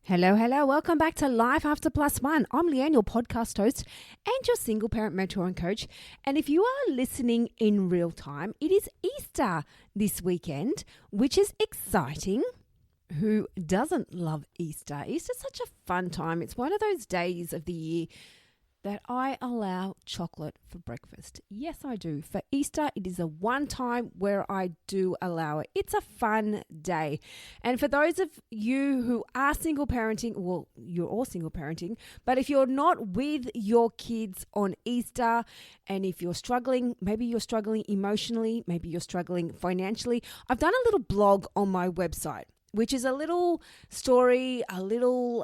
Hello. Welcome back to Life After Plus One. I'm Leanne, your podcast host and your single parent mentor and coach. And if you are listening in real time, it is Easter this weekend, which is exciting. Who doesn't love Easter? Easter's such a fun time. It's one of those days of the year that I allow chocolate for breakfast. Yes, I do. For Easter, it is the one time where I do allow it. It's a fun day. And for those of you who are single parenting, well, you're all single parenting, but if you're not with your kids on Easter, and if you're struggling, maybe you're struggling emotionally, maybe you're struggling financially, I've done a little blog on my website, which is a little story, a little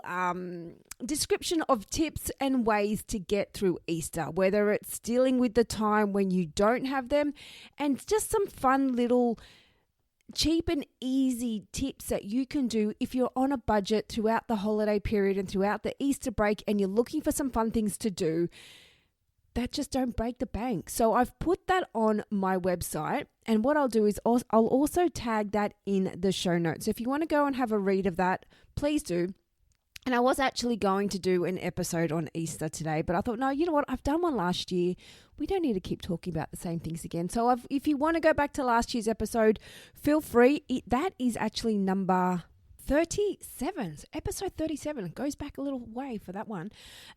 description of tips and ways to get through Easter, whether it's dealing with the time when you don't have them, and just some fun little cheap and easy tips that you can do if you're on a budget throughout the holiday period and throughout the Easter break and you're looking for some fun things to do that just don't break the bank. So I've put that on my website, and what I'll do is I'll also tag that in the show notes. So if you want to go and have a read of that, please do. And I was actually going to do an episode on Easter today, but I thought, no, you know what? I've done one last year. We don't need to keep talking about the same things again. So if you want to go back to last year's episode, feel free. That is actually number 37, episode 37. It goes back a little way for that one.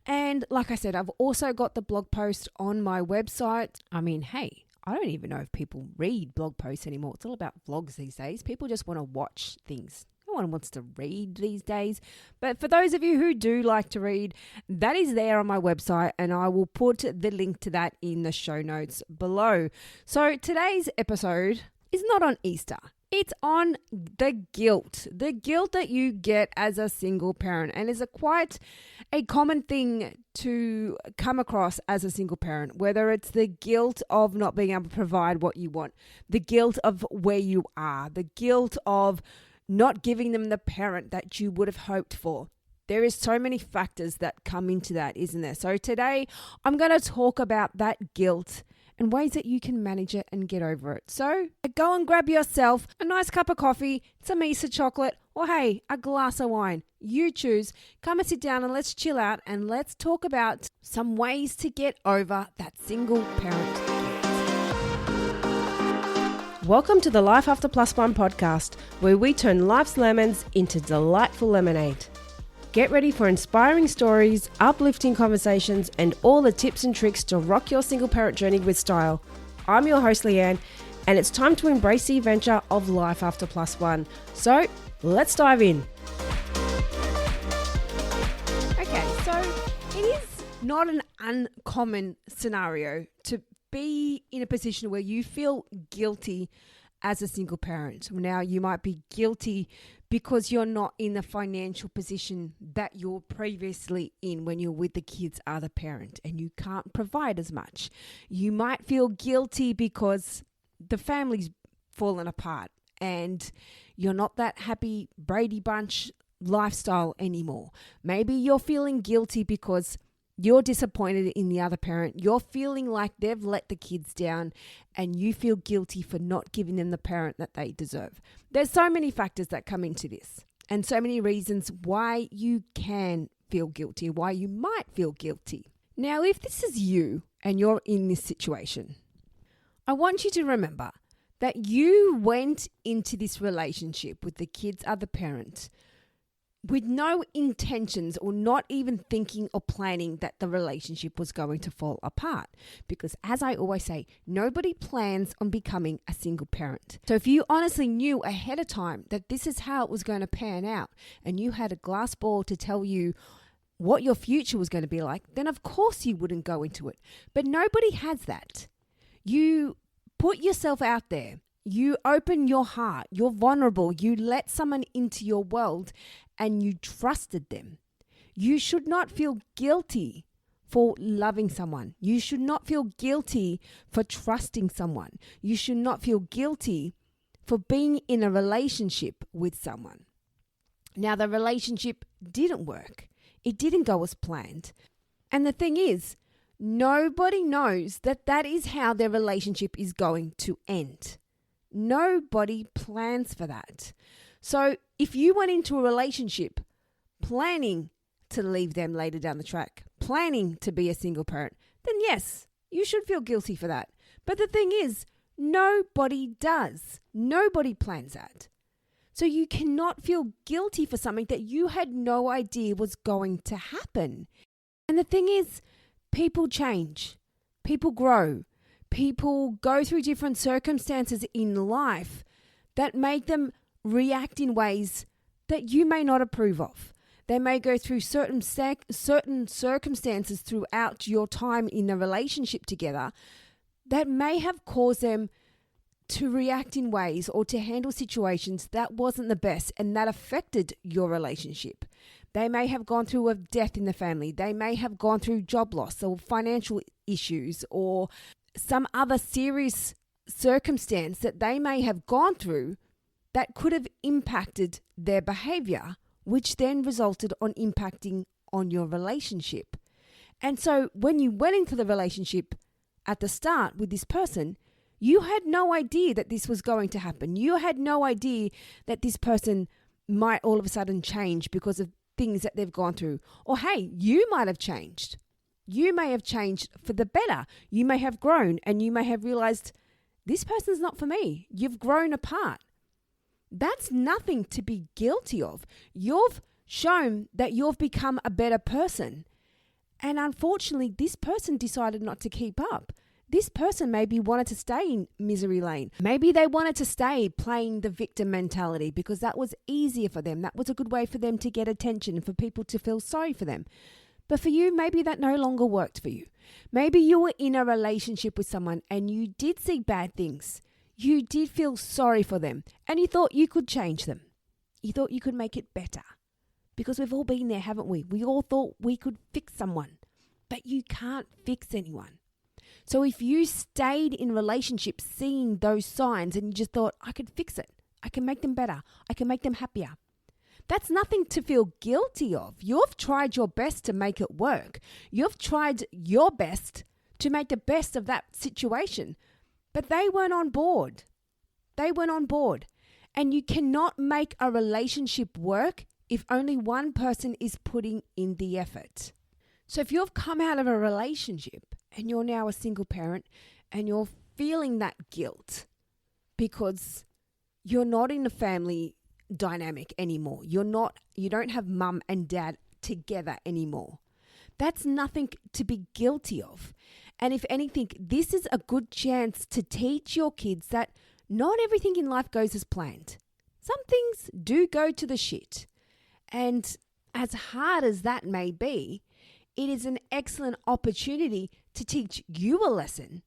And like I said, I've also got the blog post on my website. I mean, hey, I don't even know if people read blog posts anymore. It's all about vlogs these days. People just want to watch things. No one wants to read these days. But for those of you who do like to read, that is there on my website, and I will put the link to that in the show notes below. So today's episode is not on Easter. It's on the guilt that you get as a single parent, and is quite a common thing to come across as a single parent, whether it's the guilt of not being able to provide what you want, the guilt of where you are, the guilt of not giving them the parent that you would have hoped for. There is so many factors that come into that, isn't there? So today I'm going to talk about that guilt and ways that you can manage it and get over it. So go and grab yourself a nice cup of coffee, some Easter chocolate, or hey, a glass of wine. You choose. Come and sit down and let's chill out and let's talk about some ways to get over that single parent guilt. Welcome to the Life After Plus One podcast, where we turn life's lemons into delightful lemonade. Get ready for inspiring stories, uplifting conversations, and all the tips and tricks to rock your single parent journey with style. I'm your host, Leanne, and it's time to embrace the adventure of Life After Plus One. So let's dive in. Okay, so it is not an uncommon scenario to be in a position where you feel guilty as a single parent. Now, you might be guilty because you're not in the financial position that you're previously in when you're with the kids' other parent and you can't provide as much. You might feel guilty because the family's fallen apart and you're not that happy Brady Bunch lifestyle anymore. Maybe you're feeling guilty because you're disappointed in the other parent. You're feeling like they've let the kids down and you feel guilty for not giving them the parent that they deserve. There's so many factors that come into this and so many reasons why you can feel guilty, why you might feel guilty. Now, if this is you and you're in this situation, I want you to remember that you went into this relationship with the kids' other parent with no intentions or not even thinking or planning that the relationship was going to fall apart. Because as I always say, nobody plans on becoming a single parent. So if you honestly knew ahead of time that this is how it was going to pan out and you had a glass ball to tell you what your future was going to be like, then of course you wouldn't go into it. But nobody has that. You put yourself out there. You open your heart. You're vulnerable. You let someone into your world and you trusted them. You should not feel guilty for loving someone. You should not feel guilty for trusting someone. You should not feel guilty for being in a relationship with someone. Now, the relationship didn't work. It didn't go as planned. And the thing is, nobody knows that that is how their relationship is going to end. Nobody plans for that. So if you went into a relationship planning to leave them later down the track, planning to be a single parent, then yes, you should feel guilty for that. But the thing is, nobody does. Nobody plans that. So you cannot feel guilty for something that you had no idea was going to happen. And the thing is, people change. People grow. People go through different circumstances in life that make them react in ways that you may not approve of. They may go through certain circumstances throughout your time in a relationship together that may have caused them to react in ways or to handle situations that wasn't the best and that affected your relationship. They may have gone through a death in the family. They may have gone through job loss or financial issues or some other serious circumstance that they may have gone through that could have impacted their behavior, which then resulted on impacting on your relationship. And so when you went into the relationship at the start with this person, you had no idea that this was going to happen. You had no idea that this person might all of a sudden change because of things that they've gone through. Or hey, you might have changed. You may have changed for the better. You may have grown and you may have realized this person's not for me. You've grown apart. That's nothing to be guilty of. You've shown that you've become a better person. And unfortunately, this person decided not to keep up. This person maybe wanted to stay in misery lane. Maybe they wanted to stay playing the victim mentality because that was easier for them. That was a good way for them to get attention and for people to feel sorry for them. But for you, maybe that no longer worked for you. Maybe you were in a relationship with someone and you did see bad things. You did feel sorry for them and you thought you could change them. You thought you could make it better. Because we've all been there, haven't we? We all thought we could fix someone, but you can't fix anyone. So if you stayed in relationships seeing those signs and you just thought, I could fix it, I can make them better, I can make them happier, that's nothing to feel guilty of. You've tried your best to make it work. You've tried your best to make the best of that situation. But they weren't on board. They weren't on board. And you cannot make a relationship work if only one person is putting in the effort. So if you've come out of a relationship and you're now a single parent and you're feeling that guilt because you're not in a family dynamic anymore. You don't have mum and dad together anymore. That's nothing to be guilty of. And if anything, this is a good chance to teach your kids that not everything in life goes as planned. Some things do go to the shit. And as hard as that may be, it is an excellent opportunity to teach you a lesson.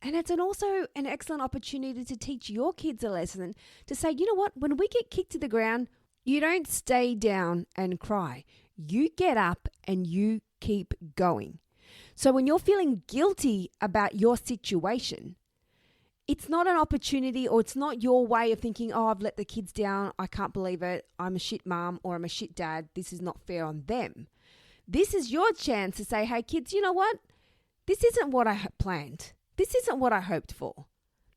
And it's also an excellent opportunity to teach your kids a lesson to say, you know what, when we get kicked to the ground, you don't stay down and cry. You get up and you keep going. So when you're feeling guilty about your situation, it's not an opportunity or it's not your way of thinking, oh, I've let the kids down. I can't believe it. I'm a shit mom or I'm a shit dad. This is not fair on them. This is your chance to say, hey, kids, you know what? This isn't what I planned. This isn't what I hoped for.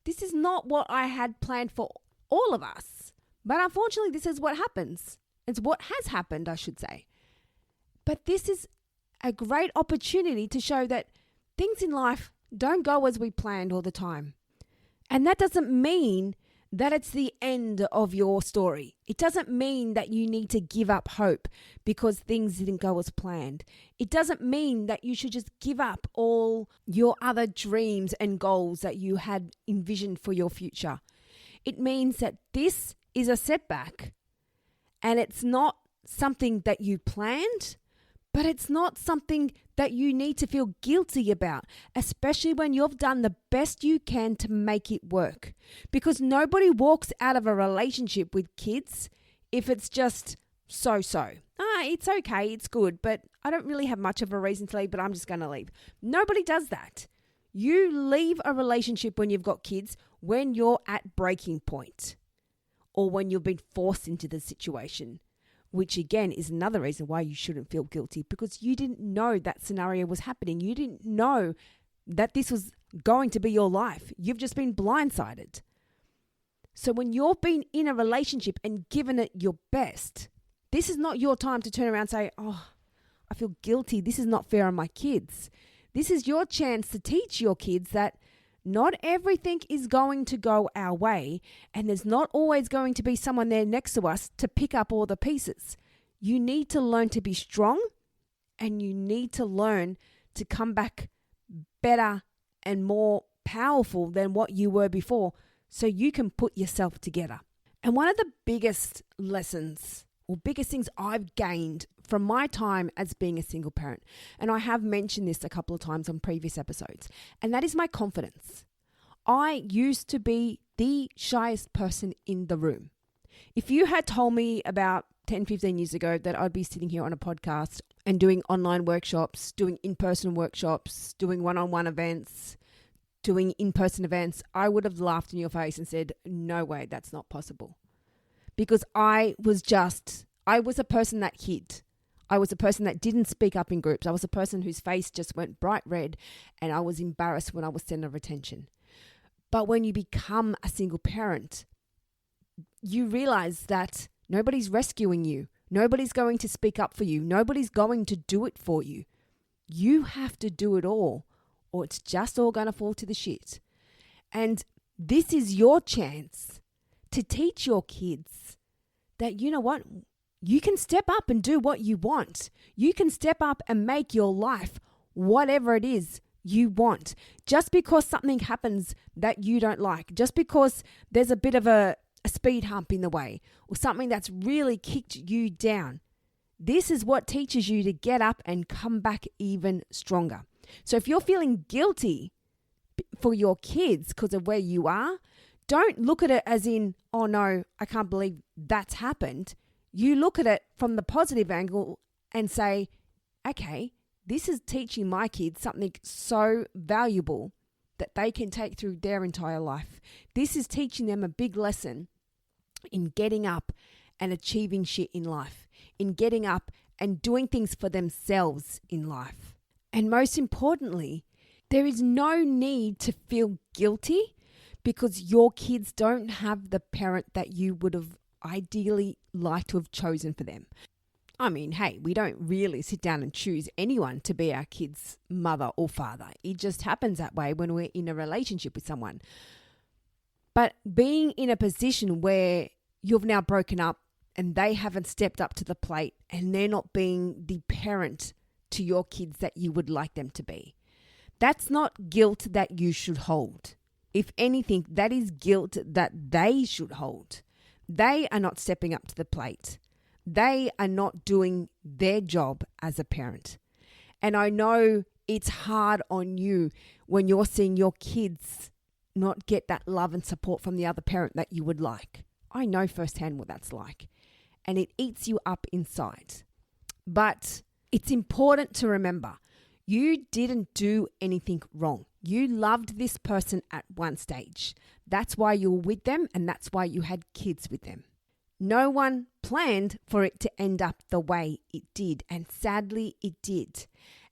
This is not what I had planned for all of us. But unfortunately, this is what happens. It's what has happened, I should say. But this is a great opportunity to show that things in life don't go as we planned all the time. And that doesn't mean that it's the end of your story. It doesn't mean that you need to give up hope because things didn't go as planned. It doesn't mean that you should just give up all your other dreams and goals that you had envisioned for your future. It means that this is a setback and it's not something that you planned, but it's not something that you need to feel guilty about, especially when you've done the best you can to make it work. Because nobody walks out of a relationship with kids if it's just so-so. It's okay, it's good, but I don't really have much of a reason to leave, but I'm just going to leave. Nobody does that. You leave a relationship when you've got kids when you're at breaking point or when you've been forced into the situation. Which again is another reason why you shouldn't feel guilty because you didn't know that scenario was happening. You didn't know that this was going to be your life. You've just been blindsided. So when you've been in a relationship and given it your best, This is not your time to turn around and say, oh, I feel guilty. This is not fair on my kids. This is your chance to teach your kids that not everything is going to go our way, and there's not always going to be someone there next to us to pick up all the pieces. You need to learn to be strong, and you need to learn to come back better and more powerful than what you were before, so you can put yourself together. And one of the biggest lessons or biggest things I've gained from my time as being a single parent, and I have mentioned this a couple of times on previous episodes, and that is my confidence. I used to be the shyest person in the room. If you had told me about 10, 15 years ago that I'd be sitting here on a podcast and doing online workshops, doing in-person workshops, doing one-on-one events, doing in-person events, I would have laughed in your face and said, no way, that's not possible. Because I was a person that hid. I was a person that didn't speak up in groups. I was a person whose face just went bright red, and I was embarrassed when I was center of attention. But when you become a single parent, you realize that nobody's rescuing you. Nobody's going to speak up for you. Nobody's going to do it for you. You have to do it all, or it's just all going to fall to the shit. And this is your chance to teach your kids that, you know what, you can step up and do what you want. You can step up and make your life whatever it is you want. Just because something happens that you don't like, just because there's a bit of a speed hump in the way, or something that's really kicked you down, this is what teaches you to get up and come back even stronger. So if you're feeling guilty for your kids because of where you are, don't look at it as in, oh no, I can't believe that's happened. You look at it from the positive angle and say, okay, this is teaching my kids something so valuable that they can take through their entire life. This is teaching them a big lesson in getting up and achieving shit in life, in getting up and doing things for themselves in life. And most importantly, there is no need to feel guilty because your kids don't have the parent that you would have ideally liked to have chosen for them. I mean, hey, we don't really sit down and choose anyone to be our kids' mother or father. It just happens that way when we're in a relationship with someone. But being in a position where you've now broken up and they haven't stepped up to the plate and they're not being the parent to your kids that you would like them to be, that's not guilt that you should hold. If anything, that is guilt that they should hold. They are not stepping up to the plate. They are not doing their job as a parent. And I know it's hard on you when you're seeing your kids not get that love and support from the other parent that you would like. I know firsthand what that's like. And it eats you up inside. But it's important to remember, you didn't do anything wrong. You loved this person at one stage. That's why you were with them, and that's why you had kids with them. No one planned for it to end up the way it did, and sadly it did.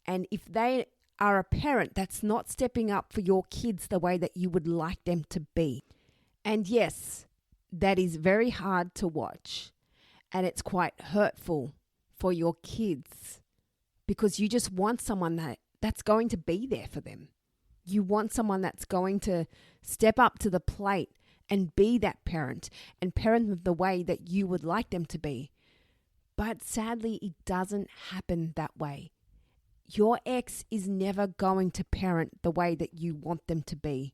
And if they are a parent that's not stepping up for your kids the way that you would like them to be, and yes, that is very hard to watch, and it's quite hurtful for your kids because you just want someone that's going to be there for them. You want someone that's going to step up to the plate and be that parent and parent them the way that you would like them to be. But sadly, it doesn't happen that way. Your ex is never going to parent the way that you want them to be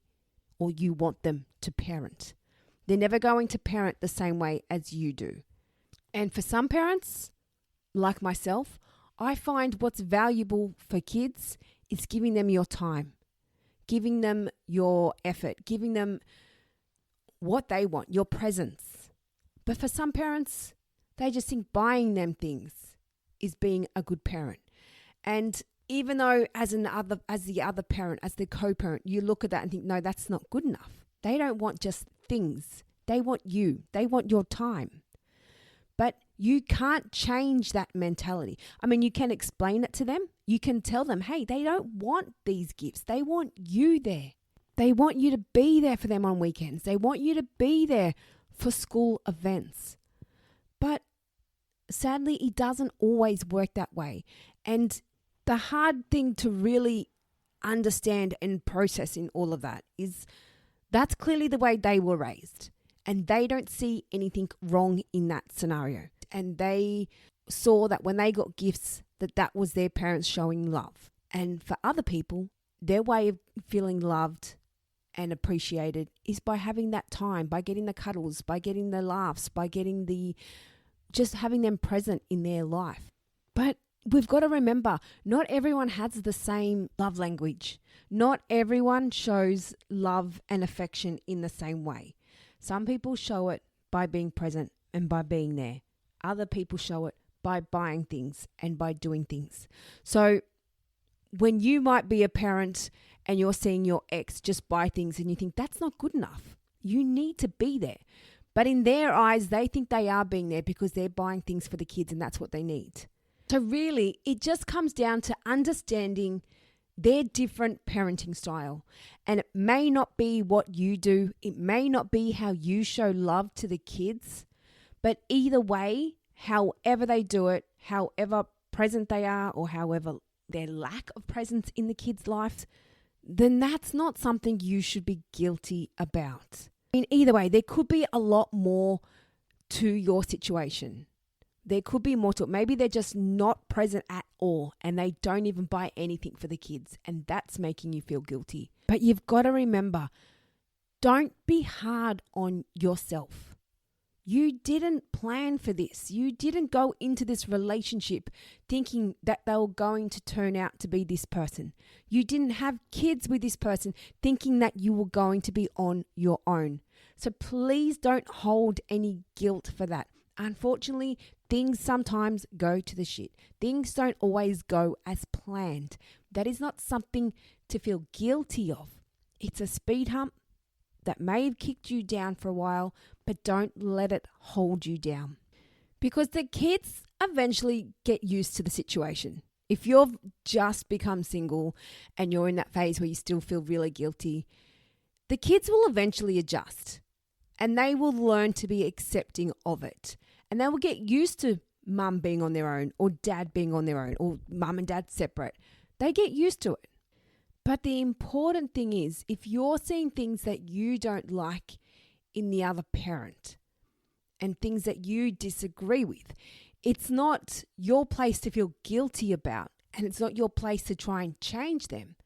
or you want them to parent. They're never going to parent the same way as you do. And for some parents, like myself, I find what's valuable for kids is giving them your time, giving them your effort, giving them what they want, your presence. But for some parents, they just think buying them things is being a good parent. And even though as the other parent, as the co-parent, you look at that and think, no, that's not good enough. They don't want just things. They want you. They want your time. But you can't change that mentality. I mean, you can explain it to them. You can tell them, hey, they don't want these gifts. They want you there. They want you to be there for them on weekends. They want you to be there for school events. But sadly, it doesn't always work that way. And the hard thing to really understand and process in all of that is that's clearly the way they were raised. And they don't see anything wrong in that scenario. And they saw that when they got gifts, that was their parents showing love. And for other people, their way of feeling loved and appreciated is by having that time, by getting the cuddles, by getting the laughs, by getting just having them present in their life. But we've got to remember, not everyone has the same love language. Not everyone shows love and affection in the same way. Some people show it by being present and by being there. Other people show it by buying things and by doing things. So when you might be a parent and you're seeing your ex just buy things and you think that's not good enough, you need to be there. But in their eyes, they think they are being there because they're buying things for the kids and that's what they need. So really, it just comes down to understanding their different parenting style. And it may not be what you do. It may not be how you show love to the kids. But either way, however they do it, however present they are, or however their lack of presence in the kids' lives, then that's not something you should be guilty about. I mean, either way, there could be a lot more to your situation. There could be more to it. Maybe they're just not present at all and they don't even buy anything for the kids, and that's making you feel guilty. But you've got to remember, don't be hard on yourself. You didn't plan for this. You didn't go into this relationship thinking that they were going to turn out to be this person. You didn't have kids with this person thinking that you were going to be on your own. So please don't hold any guilt for that. Unfortunately, things sometimes go to the shit. Things don't always go as planned. That is not something to feel guilty of. It's a speed hump that may have kicked you down for a while, but don't let it hold you down. Because the kids eventually get used to the situation. If you've just become single and you're in that phase where you still feel really guilty, the kids will eventually adjust and they will learn to be accepting of it. And they will get used to mum being on their own or dad being on their own or mum and dad separate. They get used to it. But the important thing is, if you're seeing things that you don't like in the other parent and things that you disagree with, it's not your place to feel guilty about, and it's not your place to try and change them.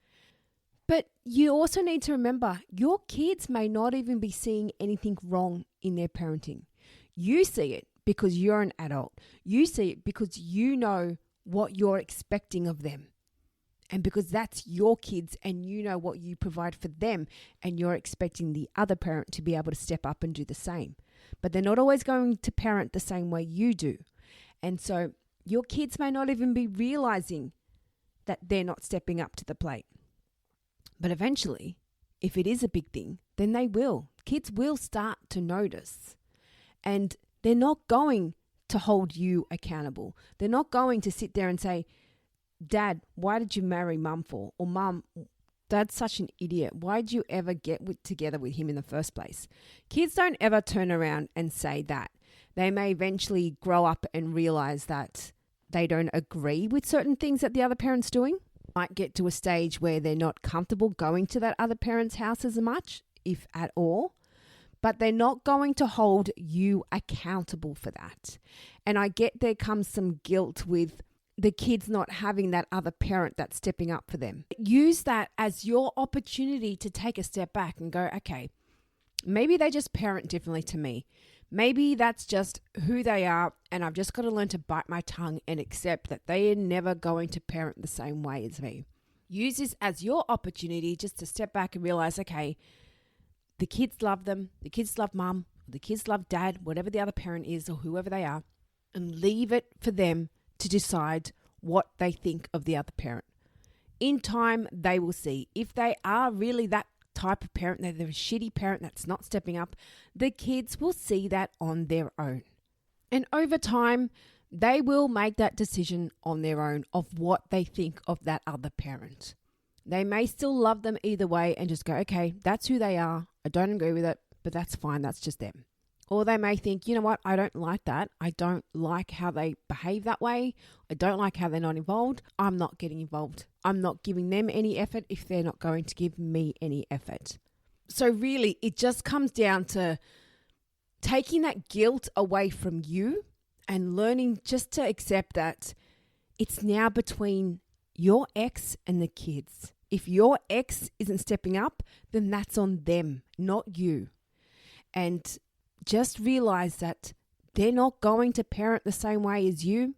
But you also need to remember, your kids may not even be seeing anything wrong in their parenting. You see it because you're an adult. You see it because you know what you're expecting of them. And because that's your kids and you know what you provide for them, and you're expecting the other parent to be able to step up and do the same. But they're not always going to parent the same way you do. And so your kids may not even be realizing that they're not stepping up to the plate. But eventually, if it is a big thing, then they will. Kids will start to notice. And they're not going to hold you accountable. They're not going to sit there and say, Dad, why did you marry Mum for? Or Mum, Dad's such an idiot. Why did you ever get together with him in the first place? Kids don't ever turn around and say that. They may eventually grow up and realize that they don't agree with certain things that the other parent's doing. Might get to a stage where they're not comfortable going to that other parent's house as much, if at all. But they're not going to hold you accountable for that. And I get there comes some guilt with the kids not having that other parent that's stepping up for them. Use that as your opportunity to take a step back and go, okay, maybe they just parent differently to me. Maybe that's just who they are, and I've just got to learn to bite my tongue and accept that they are never going to parent the same way as me. Use this as your opportunity just to step back and realize, okay, the kids love them, the kids love mum, the kids love dad, whatever the other parent is or whoever they are, and leave it for them to decide what they think of the other parent. In time, they will see. If they are really that type of parent, they're a shitty parent that's not stepping up, the kids will see that on their own. And over time, they will make that decision on their own of what they think of that other parent. They may still love them either way and just go, okay, that's who they are. I don't agree with it, but that's fine. That's just them. Or they may think, you know what, I don't like that. I don't like how they behave that way. I don't like how they're not involved. I'm not getting involved. I'm not giving them any effort if they're not going to give me any effort. So really, it just comes down to taking that guilt away from you and learning just to accept that it's now between your ex and the kids. If your ex isn't stepping up, then that's on them, not you. And just realize that they're not going to parent the same way as you.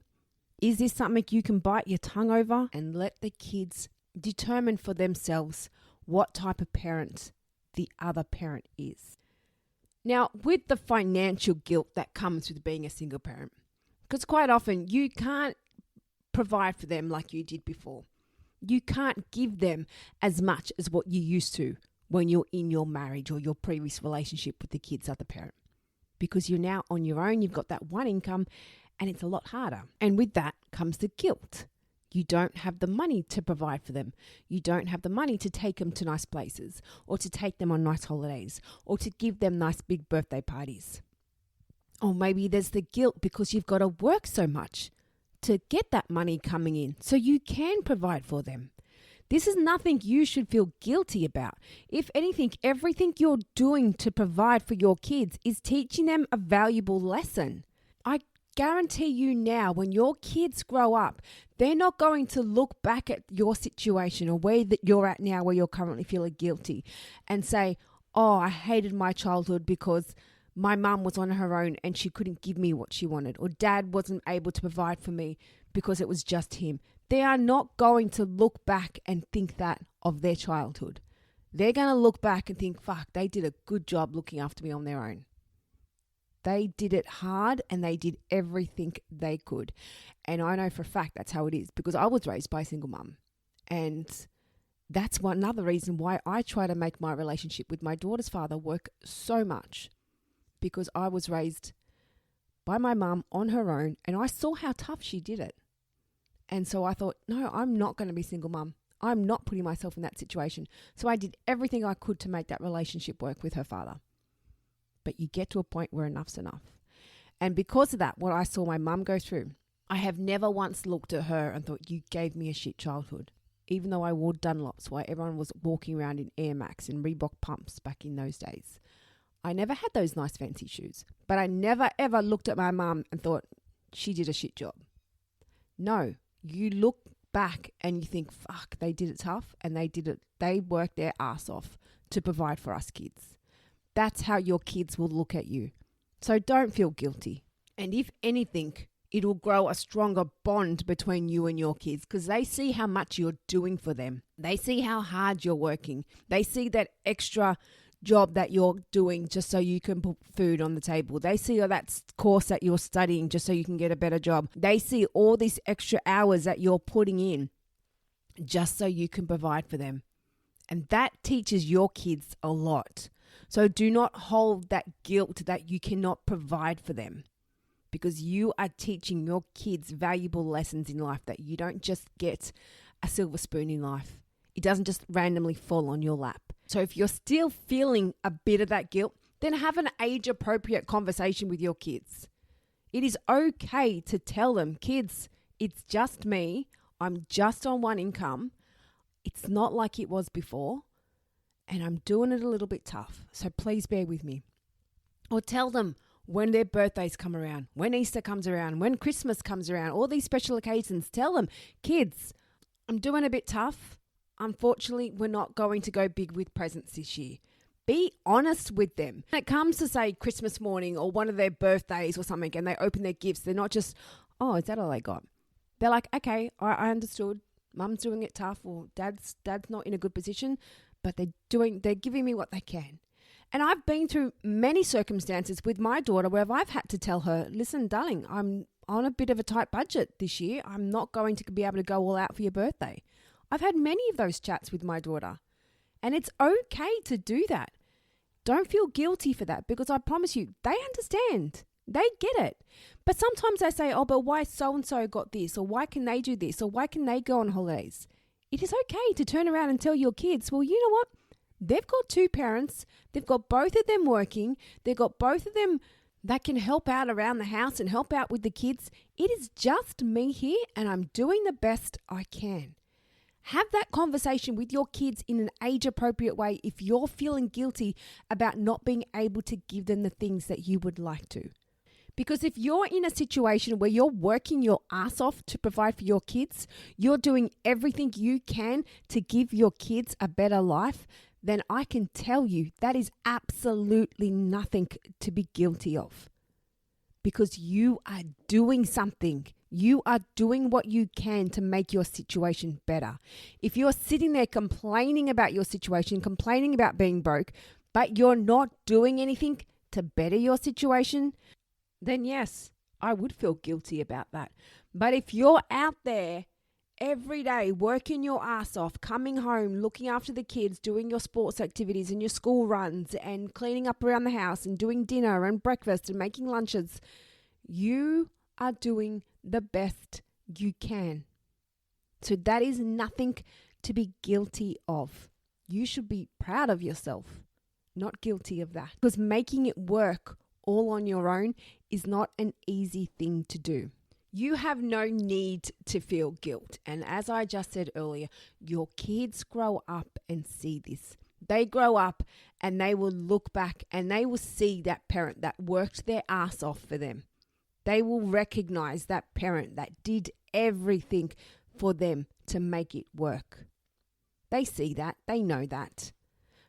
Is this something you can bite your tongue over and let the kids determine for themselves what type of parent the other parent is? Now, with the financial guilt that comes with being a single parent, because quite often you can't provide for them like you did before. You can't give them as much as what you used to when you're in your marriage or your previous relationship with the kids' other parent. Because you're now on your own, you've got that one income, and it's a lot harder. And with that comes the guilt. You don't have the money to provide for them. You don't have the money to take them to nice places or to take them on nice holidays or to give them nice big birthday parties. Or maybe there's the guilt because you've got to work so much to get that money coming in so you can provide for them. This is nothing you should feel guilty about. If anything, everything you're doing to provide for your kids is teaching them a valuable lesson. I guarantee you now, when your kids grow up, they're not going to look back at your situation or where that you're at now, where you're currently feeling guilty, and say, oh, I hated my childhood because my mum was on her own and she couldn't give me what she wanted, or dad wasn't able to provide for me because it was just him. They are not going to look back and think that of their childhood. They're going to look back and think, fuck, they did a good job looking after me on their own. They did it hard and they did everything they could. And I know for a fact that's how it is, because I was raised by a single mum. And that's another reason why I try to make my relationship with my daughter's father work so much, because I was raised by my mum on her own and I saw how tough she did it. And so I thought, no, I'm not going to be single mum. I'm not putting myself in that situation. So I did everything I could to make that relationship work with her father. But you get to a point where enough's enough. And because of that, what I saw my mum go through, I have never once looked at her and thought, you gave me a shit childhood. Even though I wore Dunlops while everyone was walking around in Air Max and Reebok pumps back in those days. I never had those nice fancy shoes. But I never ever looked at my mum and thought, she did a shit job. No. You look back and you think, fuck, they did it tough and they did it. They worked their ass off to provide for us kids. That's how your kids will look at you. So don't feel guilty. And if anything, it will grow a stronger bond between you and your kids, because they see how much you're doing for them. They see how hard you're working. They see that extra job that you're doing just so you can put food on the table. They see that course that you're studying just so you can get a better job. They see all these extra hours that you're putting in just so you can provide for them. And that teaches your kids a lot. So do not hold that guilt that you cannot provide for them, because you are teaching your kids valuable lessons in life that you don't just get a silver spoon in life. It doesn't just randomly fall on your lap. So if you're still feeling a bit of that guilt, then have an age-appropriate conversation with your kids. It is okay to tell them, kids, it's just me. I'm just on one income. It's not like it was before. And I'm doing it a little bit tough. So please bear with me. Or tell them when their birthdays come around, when Easter comes around, when Christmas comes around, all these special occasions. Tell them, kids, I'm doing a bit tough. Unfortunately, we're not going to go big with presents this year. Be honest with them. When it comes to, say, Christmas morning or one of their birthdays or something, and they open their gifts, they're not just, oh, is that all they got? They're like, okay, I understood. Mum's doing it tough, or dad's not in a good position, but they're giving me what they can. And I've been through many circumstances with my daughter where I've had to tell her, listen, darling, I'm on a bit of a tight budget this year. I'm not going to be able to go all out for your birthday. I've had many of those chats with my daughter, and it's okay to do that. Don't feel guilty for that, because I promise you, they understand. They get it. But sometimes they say, oh, but why so-and-so got this, or why can they do this, or why can they go on holidays? It is okay to turn around and tell your kids, well, you know what? They've got two parents. They've got both of them working. They've got both of them that can help out around the house and help out with the kids. It is just me here and I'm doing the best I can. Have that conversation with your kids in an age-appropriate way if you're feeling guilty about not being able to give them the things that you would like to. Because if you're in a situation where you're working your ass off to provide for your kids, you're doing everything you can to give your kids a better life, then I can tell you that is absolutely nothing to be guilty of. Because you are doing something. You are doing what you can to make your situation better. If you're sitting there complaining about your situation, complaining about being broke, but you're not doing anything to better your situation, then yes, I would feel guilty about that. But if you're out there every day working your ass off, coming home, looking after the kids, doing your sports activities and your school runs and cleaning up around the house and doing dinner and breakfast and making lunches, you are doing the best you can. So that is nothing to be guilty of. You should be proud of yourself, not guilty of that. Because making it work all on your own is not an easy thing to do. You have no need to feel guilt. And as I just said earlier, your kids grow up and see this. They grow up and they will look back and they will see that parent that worked their ass off for them. They will recognize that parent that did everything for them to make it work. They see that. They know that.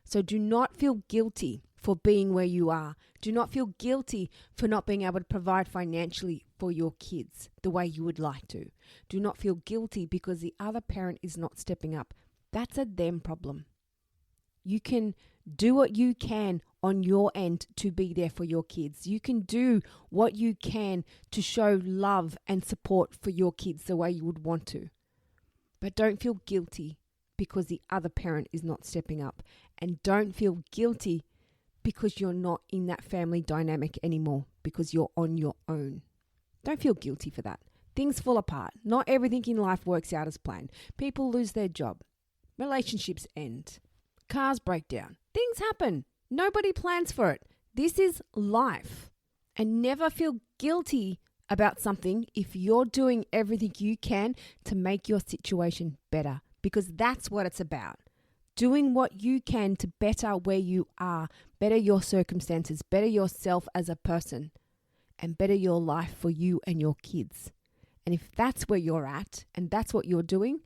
So do not feel guilty for being where you are. Do not feel guilty for not being able to provide financially for your kids the way you would like to. Do not feel guilty because the other parent is not stepping up. That's a them problem. You can do what you can on your end to be there for your kids. You can do what you can to show love and support for your kids the way you would want to. But don't feel guilty because the other parent is not stepping up. And don't feel guilty because you're not in that family dynamic anymore, because you're on your own. Don't feel guilty for that. Things fall apart. Not everything in life works out as planned. People lose their job. Relationships end. Cars break down. Things happen. Nobody plans for it. This is life. And never feel guilty about something if you're doing everything you can to make your situation better, because that's what it's about. Doing what you can to better where you are, better your circumstances, better yourself as a person, and better your life for you and your kids. And if that's where you're at and that's what you're doing,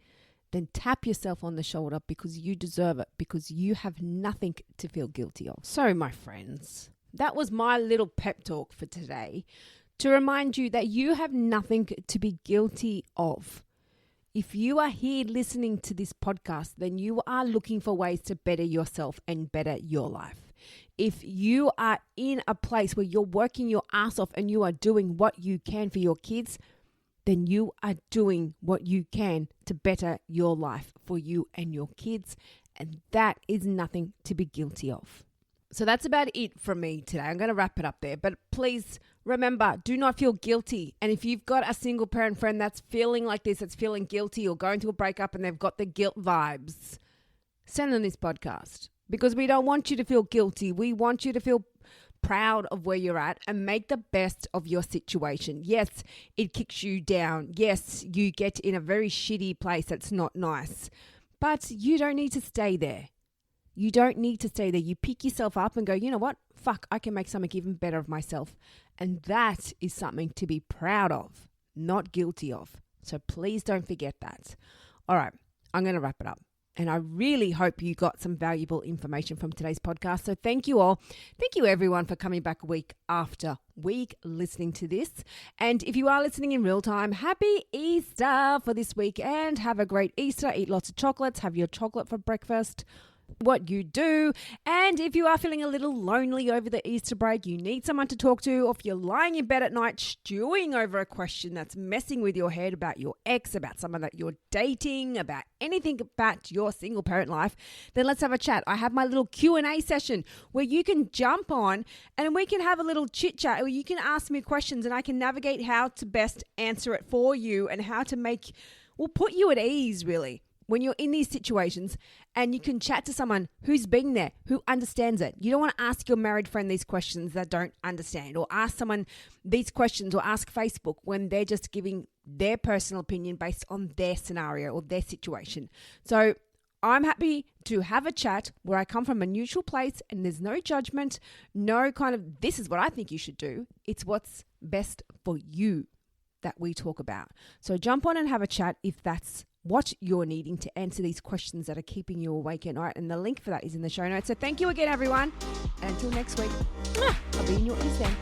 then tap yourself on the shoulder because you deserve it, because you have nothing to feel guilty of. So, my friends, that was my little pep talk for today to remind you that you have nothing to be guilty of. If you are here listening to this podcast, then you are looking for ways to better yourself and better your life. If you are in a place where you're working your ass off and you are doing what you can for your kids, then you are doing what you can to better your life for you and your kids. And that is nothing to be guilty of. So that's about it from me today. I'm going to wrap it up there. But please remember, do not feel guilty. And if you've got a single parent friend that's feeling like this, that's feeling guilty or going through a breakup and they've got the guilt vibes, send them this podcast. Because we don't want you to feel guilty. We want you to feel proud of where you're at and make the best of your situation. Yes, it kicks you down. Yes, you get in a very shitty place that's not nice. But you don't need to stay there. You don't need to stay there. You pick yourself up and go, you know what? Fuck, I can make something even better of myself. And that is something to be proud of, not guilty of. So please don't forget that. All right, I'm going to wrap it up. And I really hope you got some valuable information from today's podcast. So thank you all. Thank you everyone for coming back week after week listening to this. And if you are listening in real time, happy Easter for this week and have a great Easter. Eat lots of chocolates. Have your chocolate for breakfast. What you do. And if you are feeling a little lonely over the Easter break, you need someone to talk to, or if you're lying in bed at night stewing over a question that's messing with your head about your ex, about someone that you're dating, about anything about your single parent life, then let's have a chat. I have my little Q&A session where you can jump on and we can have a little chit chat, or you can ask me questions and I can navigate how to best answer it for you and how to put you at ease really. when you're in these situations and you can chat to someone who's been there, who understands it. You don't want to ask your married friend these questions that don't understand, or ask someone these questions, or ask Facebook when they're just giving their personal opinion based on their scenario or their situation. So I'm happy to have a chat where I come from a neutral place and there's no judgment, no kind of, this is what I think you should do. It's what's best for you that we talk about. So jump on and have a chat if that's what you're needing to answer these questions that are keeping you awake at night. And the link for that is in the show notes. So thank you again, everyone. And until next week, I'll be in your ears then.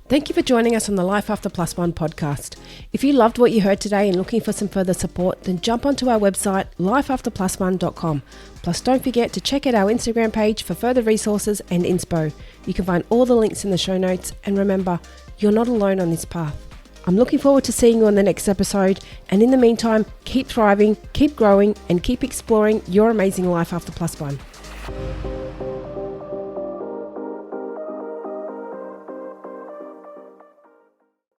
Thank you for joining us on the Life After Plus One podcast. If you loved what you heard today and looking for some further support, then jump onto our website, lifeafterplusone.com. Plus, don't forget to check out our Instagram page for further resources and inspo. You can find all the links in the show notes. And remember, you're not alone on this path. I'm looking forward to seeing you on the next episode. And in the meantime, keep thriving, keep growing, and keep exploring your amazing life after plus one.